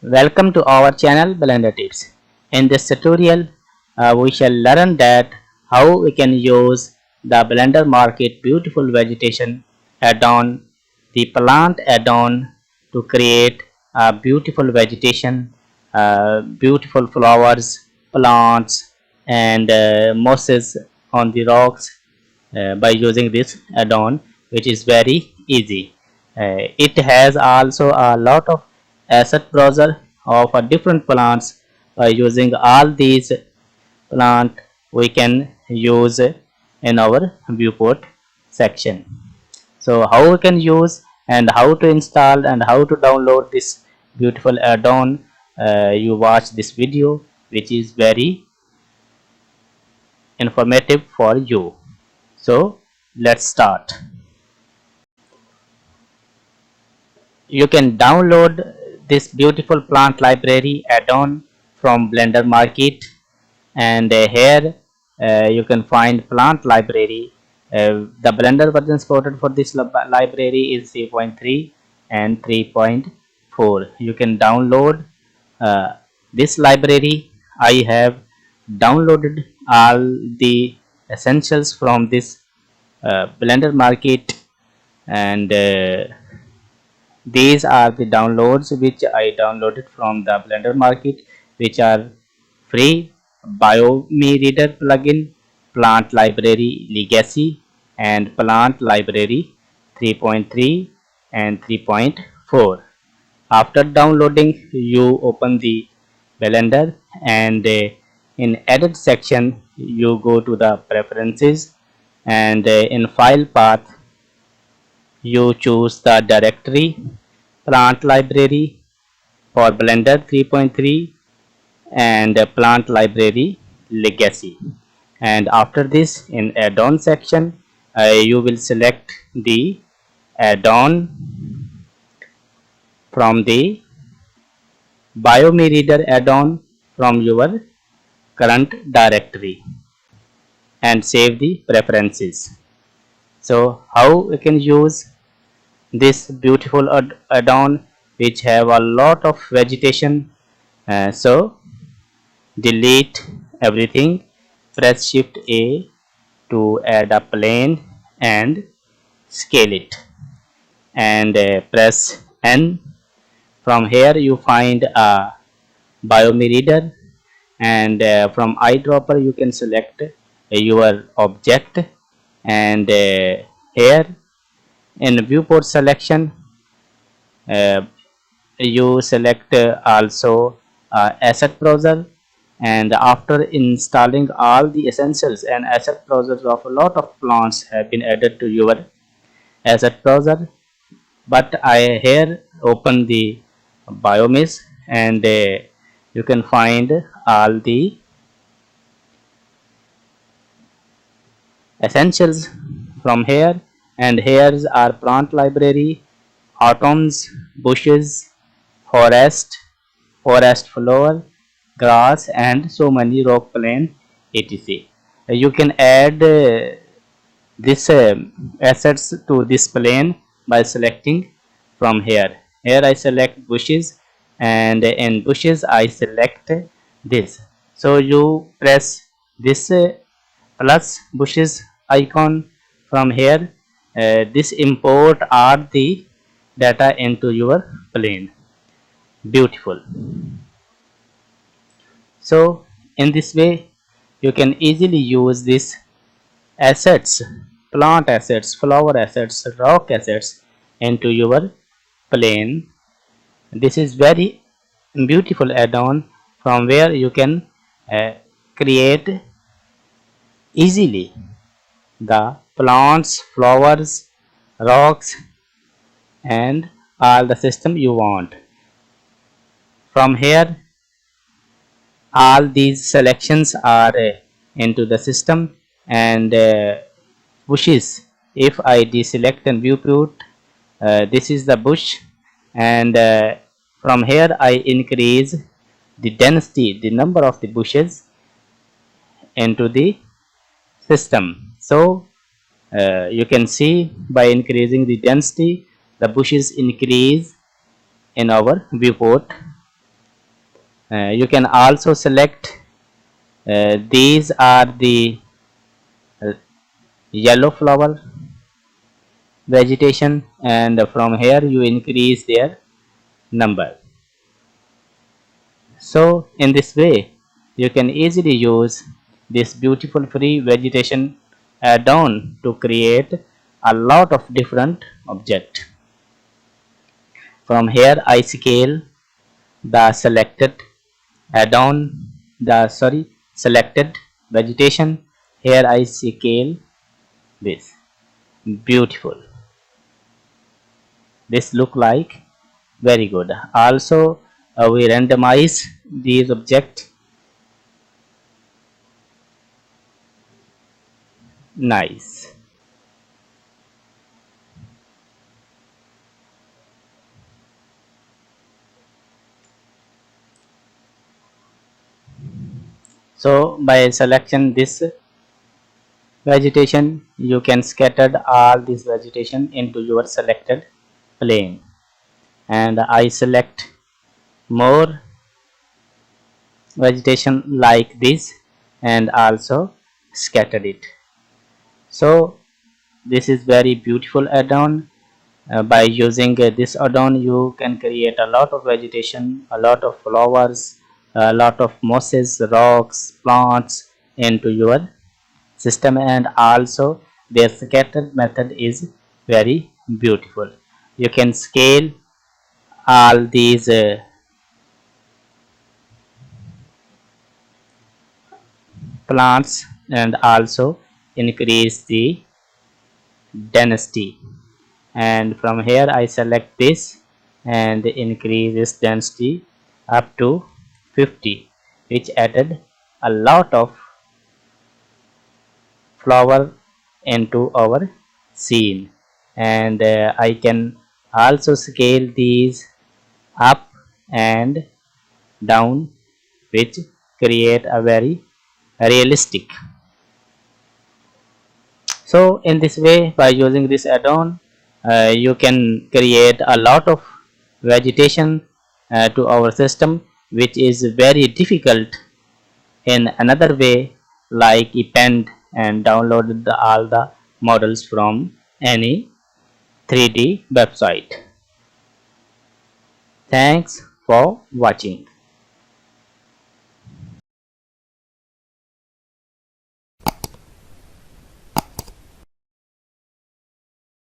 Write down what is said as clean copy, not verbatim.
Welcome to our channel Blender Tips. In this tutorial, we shall learn that how we can use the Blender Market Beautiful Vegetation add-on, the plant add-on to create a beautiful vegetation, beautiful flowers, plants and mosses on the rocks by using this add-on, which is very easy. It has also a lot of asset browser of different plants. By using all these plant we can use in our viewport section. So how we can use and how to install and how to download this beautiful add-on, you watch this video, which is very informative for you. So let's start. You can download this beautiful plant library add-on from Blender Market, and here you can find plant library. The Blender version supported for this library is 3.3 and 3.4. You can download this library. I have downloaded all the essentials from this Blender Market, and these are the downloads which I downloaded from the Blender Market, which are free: Biome Reader plugin, Plant Library Legacy, and Plant Library 3.3 and 3.4. After downloading, you open the Blender, and in Edit section you go to the Preferences, and in File Path you choose the directory Plant Library for Blender 3.3 and Plant Library Legacy. And after this, in add-on section you will select the add-on from the Biome Reader add-on from your current directory and save the preferences. So how we can use this beautiful add-on which have a lot of vegetation? So delete everything, press Shift A to add a plane and scale it, and press N. From here you find a Biome Reader, and from eyedropper you can select your object, and here in viewport selection you select also asset browser, and after installing all the essentials and asset browsers of a lot of plants have been added to your asset browser, but I here open the biomes, and you can find all the essentials from here. And here's our plant library: autumns, bushes, forest, forest flower, grass, and so many rock plane, etc. You can add this assets to this plane by selecting from here. Here I select bushes, and in bushes I select this. So you press this plus bushes icon from here. This import all the data into your plane. Beautiful. So in this way you can easily use this assets, plant assets, flower assets, rock assets into your plane. This is very beautiful add-on from where you can create easily the plants, flowers, rocks, and all the system you want. From here all these selections are into the system, and bushes, if I deselect and viewport, this is the bush, and from here I increase the density, the number of the bushes into the system. So you can see by increasing the density the bushes increase in our viewport You can also select these are the uh, yellow flower vegetation, and from here you increase their number. So in this way you can easily use this beautiful free vegetation add-on to create a lot of different objects. From here I scale the selected add-on, the selected vegetation. Here I scale this. Beautiful. This look like very good. Also we randomize these objects. Nice. So by selection this vegetation, you can scatter all this vegetation into your selected plane, and I select more vegetation like this and also scatter it. So this is very beautiful add-on. By using this add-on you can create a lot of vegetation, a lot of flowers, a lot of mosses, rocks, plants into your system, and also their scattered method is very beautiful. You can scale all these plants and also increase the density, and from here I select this and increase this density up to 50, which added a lot of flower into our scene. And I can also scale these up and down, which create a very realistic. So in this way, by using this add-on you can create a lot of vegetation to our system, which is very difficult in another way, like append and download all the models from any 3D website. Thanks for watching.